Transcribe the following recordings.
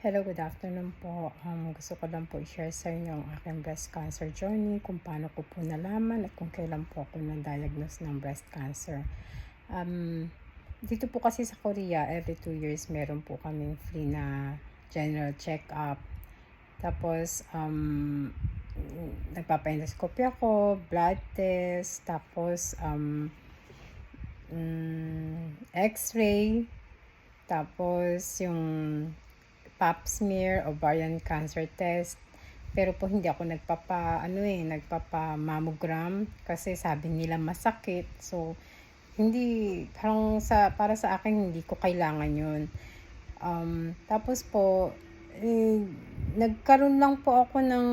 Hello, good afternoon po. Gusto ko lang po i-share sa inyo ang aking breast cancer journey, kung paano ko po nalaman at kung kailan po ako na-diagnose ng breast cancer. Um, Dito po kasi sa Korea, every 2 years meron po kaming free na general check-up. Tapos, nagpapa-endoscopy ako, blood test, tapos x-ray, tapos yung pap smear, ovarian cancer test. Pero po hindi ako nagpapa-mammogram kasi sabi nila masakit. So, hindi, para sa akin hindi ko kailangan 'yun. Tapos po, nagkaroon lang po ako ng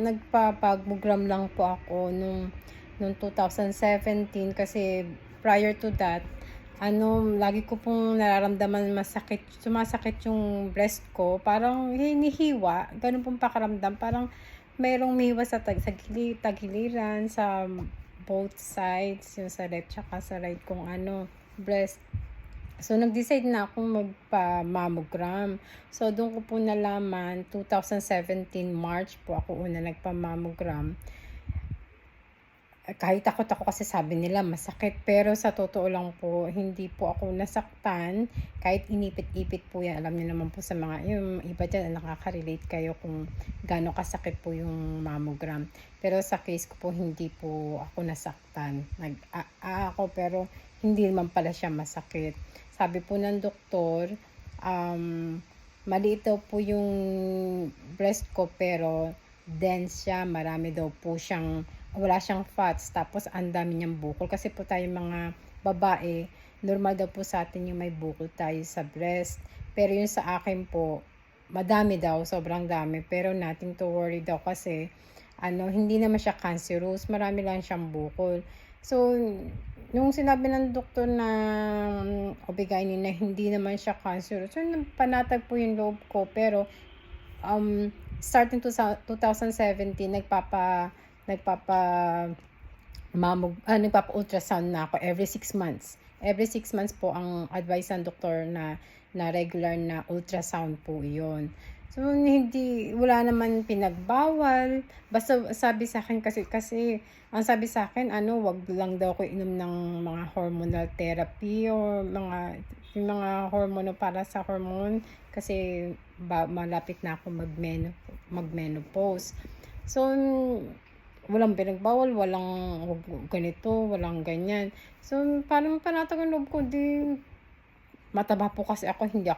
nagpa-mammogram lang po ako nung 2017 kasi prior to that lagi ko pong nararamdaman sumasakit yung breast ko, parang hinihiwa, gano'n pong pakiramdam, parang merong umihiwa sa tagiliran, sa both sides, yung sa left tsaka sa right kong breast. So, nag-decide na akong magpa-mammogram. So, do'n ko po nalaman, 2017 March po ako una nagpa-mammogram. Kahit takot ako kasi sabi nila masakit, pero sa totoo lang po hindi po ako nasaktan kahit inipit-ipit po 'yan. Alam niyo naman po sa mga yung iba diyan nakaka-relate kayo kung gaano kasakit po yung mammogram. Pero sa case ko po hindi po ako nasaktan. Ako pero hindi naman pala siya masakit. Sabi po ng doktor, maliit daw po yung breast ko pero dense siya, marami daw po wala siyang fats, tapos ang dami niyang bukol. Kasi po tayong mga babae, normal daw po sa atin yung may bukol tayo sa breast. Pero yung sa akin po, madami daw, sobrang dami. Pero nothing to worry daw kasi hindi naman siya cancerous, marami lang siyang bukol. So, nung sinabi ng doktor na OB-GYN na hindi naman siya cancerous, so panatag po yung loob ko. Pero starting 2017 nagpapa nagpapa-ultrasound na ako every 6 months. Every 6 months po ang advice ng doktor na regular na ultrasound po 'yon. So, wala naman pinagbawal. Basta sabi sa akin kasi ang sabi sa akin 'wag lang daw ako inom ng mga hormonal therapy or yung mga hormone para sa hormone kasi malapit na ako mag-menopause. So, walang pinagbawal, walang wag ganito, walang ganyan. So, parang panatag ang loob ko, mataba po kasi ako, hindi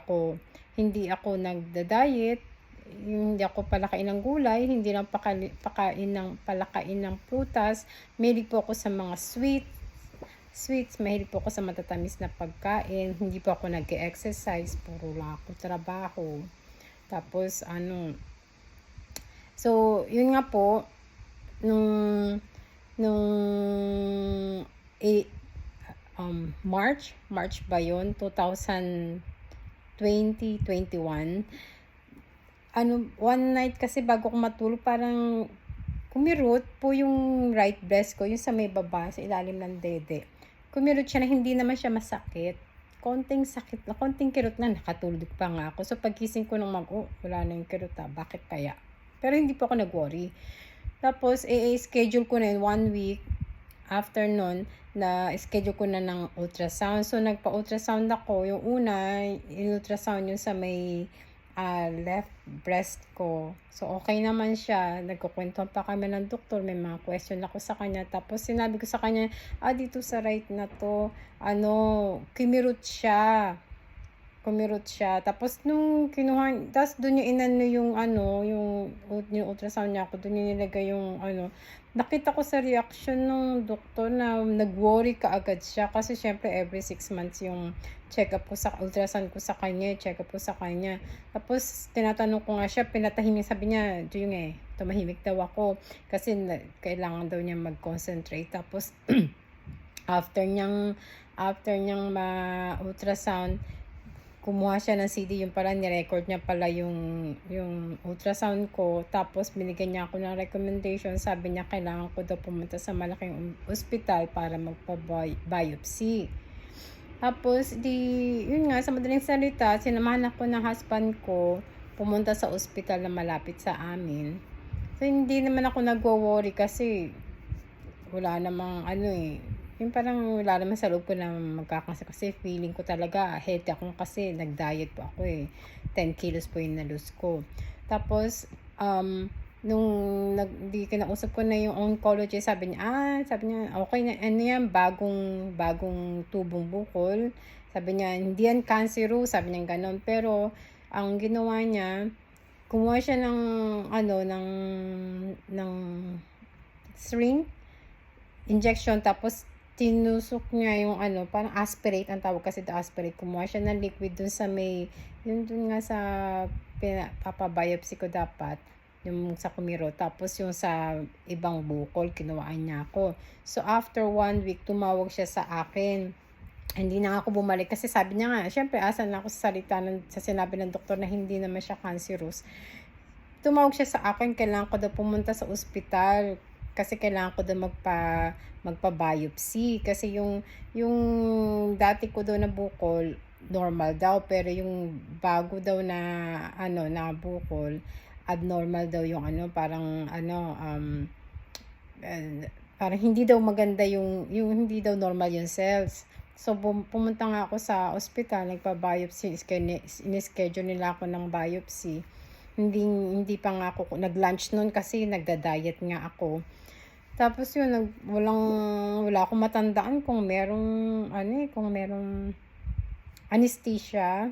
ako nagda-diet, hindi ako palakain ng gulay, hindi lang palakain ng prutas. Mahilig po ako sa mga sweets, mahilig po ako sa matatamis na pagkain, hindi po ako nag-e-exercise, puro lang ako trabaho. Tapos so yun nga po, nung nung eh, March ba yun? 2021. One night kasi bago ko matulog, parang kumirot po yung right breast ko, yung sa may baba, sa ilalim ng dede. Kumirot siya na hindi naman siya masakit. Konting sakit na, konting kirot na, nakatulog pa nga ako. So, pagkising ko wala na yung kirot, bakit kaya? Pero hindi po ako nag-worry. Tapos, schedule ko na yun 1 week. After nun, na-schedule ko na ng ultrasound. So, nagpa-ultrasound ako. Yung una, in-ultrasound yung sa may left breast ko. So, okay naman siya. Nagkukwentuhan pa kami ng doktor. May mga question ako sa kanya. Tapos, sinabi ko sa kanya, dito sa right na to, kumirot siya. Tapos nung tapos dun yung yung ultrasound niya ako, dun yung nilagay yung nakita ko sa reaction ng doktor na nag-worry kaagad siya kasi syempre every 6 months yung check-up ko sa ultrasound ko sa kanya, check-up ko sa kanya. Tapos tinatanong ko nga siya, pinatahimik, sabi niya, tumahimik daw ako kasi kailangan daw niya mag-concentrate. Tapos after niyang ma-ultrasound, kumuha siya ng CD, yung pala ni-record niya pala yung ultrasound ko. Tapos binigyan niya ako ng recommendation. Sabi niya kailangan ko daw pumunta sa malaking ospital para magpa-biopsy. Tapos yun nga, sa madaling salita, sinamahan ako ng husband ko pumunta sa ospital na malapit sa amin. So, hindi naman ako nagwo-worry kasi wala namang ano, eh, yung parang wala naman sa loob ko na magkakasakit kasi feeling ko talaga healthy ako kasi nag-diet po ako, eh. 10 kilos po yung na-lose ko. Tapos, nung kinausap ko na yung oncologist, sabi niya, "Okey na ano yan, bagong tubong bukol." Sabi niya, "Hindi yan cancerous," sabi niya gano'n. Pero ang ginawa niya, kumuha siya ng ano, ng syringe, injection, tapos tinusok niya yung ano, parang aspirate ang tawag kasi aspirate. Kumuha siya ng liquid dun sa may, yun dun nga sa papa-biopsy ko dapat, yung sa kumiro. Tapos yung sa ibang bukol, kinuhaan niya ako. So, after 1 week, tumawag siya sa akin. Hindi na ako bumalik kasi sabi niya nga, syempre asa na ako sa sa sinabi ng doktor na hindi naman siya cancerous. Tumawag siya sa akin, kailangan ko daw pumunta sa ospital kasi kailangan ko daw magpa-biopsy kasi yung dati ko daw na bukol normal daw, pero yung bago daw na ano na bukol abnormal daw, yung ano parang ano parang hindi daw maganda yung hindi daw normal yung cells. So, pumunta nga ako sa ospital, nagpa-biopsy, ini-schedule nila ako ng biopsy. Hindi hindi pa nga ako nag-lunch no'n kasi nagda-diet nga ako. Tapos yun, wala akong matandaan kung merong ano, eh, kung merong anesthesia.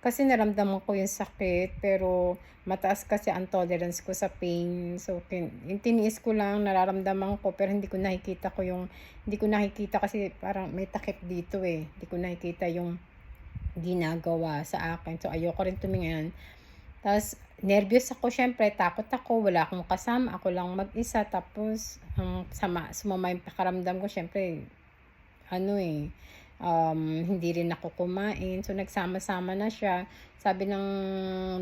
Kasi naramdaman ko yung sakit, pero mataas kasi ang tolerance ko sa pain. So, tiniis ko lang, nararamdaman ko, pero hindi ko nakikita kasi parang may takip dito, eh. Hindi ko nakikita yung ginagawa sa akin. So, ayoko rin tumingin. Tapos, nervyos ako, syempre, takot ako, wala akong kasama, ako lang mag-isa. Tapos, sumama yung pakaramdam ko, syempre, ano, eh, hindi rin ako kumain. So, nagsama-sama na siya. Sabi ng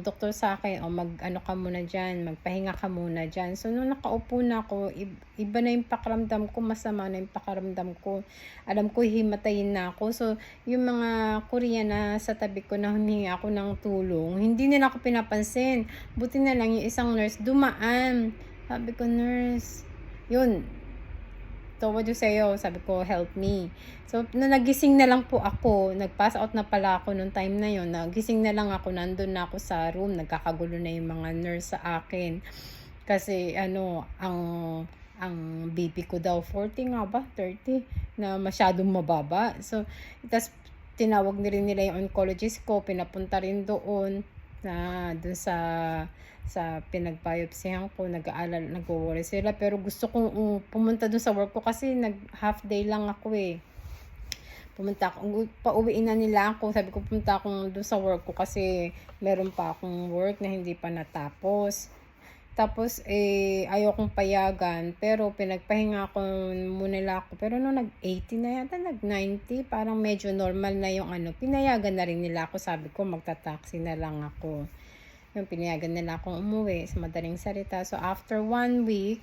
doktor sa akin, "O, mag-ano ka muna diyan, magpahinga ka muna diyan." So, nung nakaupo na ako, iba na yung pakiramdam ko, masama na yung pakiramdam ko. Alam ko hihimatayin na ako. So, yung mga Korean na sa tabi ko na humingi ako ng tulong, hindi nila ako pinapansin. Buti na lang yung isang nurse dumaan. Sabi ko, "Nurse," yun, "tawad yung sa'yo," sabi ko, "help me." So, nagising na lang po ako, nag-pass out na pala ako nung time na yun, nagising na lang ako, nandun na ako sa room, nagkakagulo na yung mga nurse sa akin. Kasi ano, ang BP ko daw 40 nga ba, 30, na masyadong mababa. So, tas tinawag na rin nila yung oncologist ko, pinapunta rin doon dun sa pinag-biopsyhan ko, nagwo-worry sila, pero gusto kong pumunta dun sa work ko kasi half day lang ako, eh. Pauwiin na nila ako, sabi ko pumunta ako dun sa work ko kasi meron pa akong work na hindi pa natapos. Tapos, eh, ayokong payagan, pero pinagpahinga ko muna nila ako. Pero nung nag-80 na yata, nag-90, parang medyo normal na yung ano, pinayagan na rin nila ako. Sabi ko, magta-taxi na lang ako. Yung pinayagan nila akong umuwi sa madaling salita. So, after 1 week,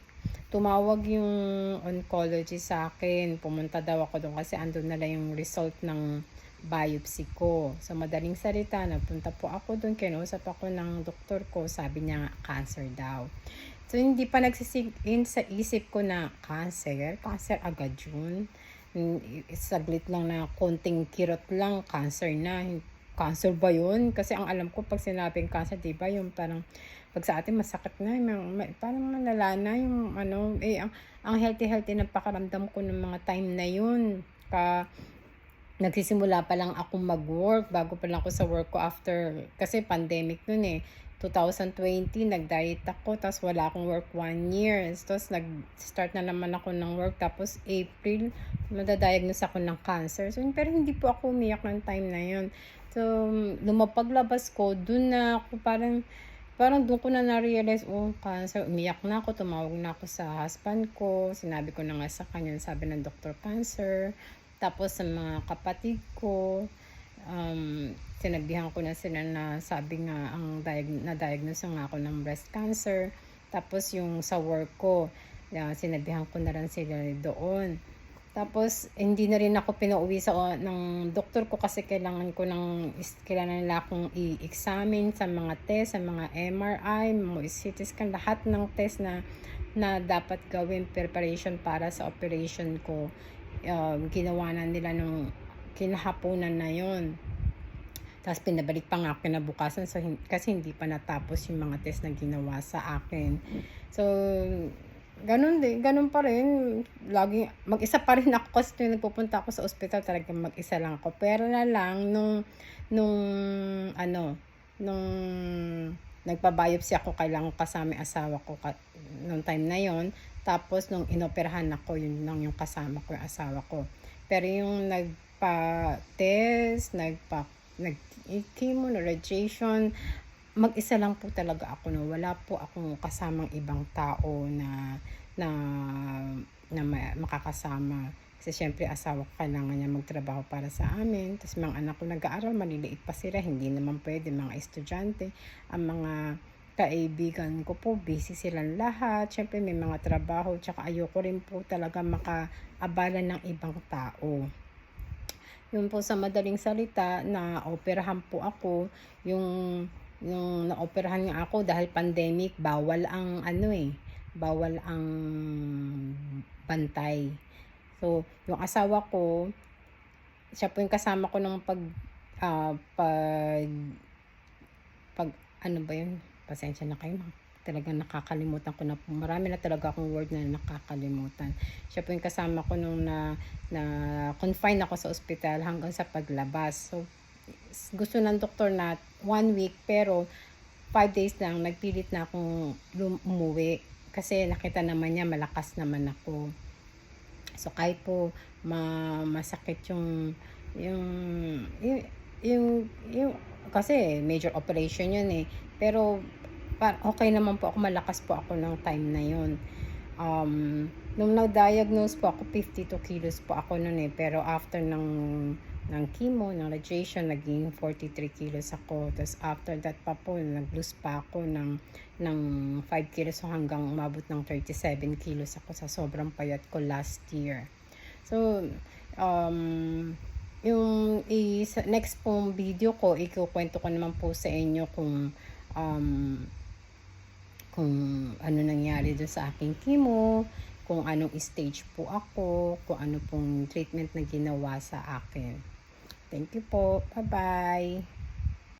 tumawag yung oncologist sa akin. Pumunta daw ako doon kasi andun na lang yung result ng biopsy ko. So, madaling salita, nagpunta po ako doon, kinausap ako ng doktor ko, sabi niya cancer daw. So, hindi pa nagsisigin sa isip ko na cancer agad yun. Saglit lang na konting kirot lang, cancer na. Cancer ba yun? Kasi ang alam ko pag sinabing cancer, di ba, yung parang pag sa atin masakit na, parang malala na yung ano, eh, ang healthy ng pakaramdam ko ng mga time na yun. Nagsisimula pa lang akong mag-work, bago pa lang ako sa work ko after, kasi pandemic nun, eh. 2020, nag-diet ako, tapos wala akong work 1 year. Tapos nag-start na naman ako ng work, tapos April, madadiagnose ako ng cancer. So, pero hindi po ako umiyak ng time na yun. So, lumapaglabas ko, dun na ako parang doon ko na na-realize, oh, cancer. Umiyak na ako, tumawag na ako sa husband ko, sinabi ko na nga sa kanya, sabi ng doktor, cancer. Tapos sa mga kapatid ko, sinabihan ko na sila na sabi nga, na-diagnose nga ako ng breast cancer. Tapos yung sa work ko, sinabihan ko na rin sila doon. Tapos hindi na rin ako pinauwi ng doktor ko kasi kailangan nila akong i-examine sa mga test, sa mga MRI, mga CT scan, lahat ng test na dapat gawin preparation para sa operation ko. Ginawa na nila nung kinahaponan na yon. Tapos pinabalik pa nga ako kinabukasan, so kasi hindi pa natapos yung mga test na ginawa sa akin. So ganun pa rin, lagi mag-isa pa rin ako kasi tuwing nagpupunta ako sa ospital talagang mag-isa lang ako. Pero na lang nung ano, nung nagpa-biopsy ako kailangan kasama yung asawa ko nung time na yon. Tapos nung inoperahan ako, yun lang yung kasama ko yung asawa ko. Pero yung nagpa-test, nag-chemo, na radiation, mag-isa lang po talaga ako, no. Wala po akong kasamang ibang tao na makakasama. Kasi syempre asawa ko kailangan niya magtrabaho para sa amin. Tapos mga anak ko nag-aaral, maliliit pa sila, hindi naman pwede, mga estudyante. Ang mga kaibigan ko po, busy silang lahat. Syempre may mga trabaho, tsaka ayoko rin po talaga makaabala ng ibang tao. Yun po, sa madaling salita, na-operahan po ako. Yung naoperahan nga ako dahil pandemic, bawal ang bawal ang bantay. So, yung asawa ko, siya po yung kasama ko ng pag ano ba yun? Pasensya na kayo, talagang nakakalimutan ko na po. Marami na talaga akong word na nakakalimutan. Siya po yung kasama ko nung na confine ako sa ospital hanggang sa paglabas. So, gusto ng doktor na 1 week, pero 5 days lang, nagpilit na akong umuwi. Kasi nakita naman niya, malakas naman ako. So, kahit po masakit yung kasi major operation yun eh. Pero okay naman po ako, malakas po ako ng time na yun. Nung na-diagnose po ako, 52 kilos po ako nun eh. Pero after ng chemo, ng radiation, naging 43 kilos ako. Tapos after that pa po, nag-lose pa ako ng 5 kilos hanggang umabot ng 37 kilos ako sa sobrang payat ko last year. So, yung next pong video ko, ikukwento ko naman po sa inyo kung ano nangyari doon sa aking chemo, kung anong stage po ako, kung ano pong treatment na ginawa sa akin. Thank you po. Bye-bye.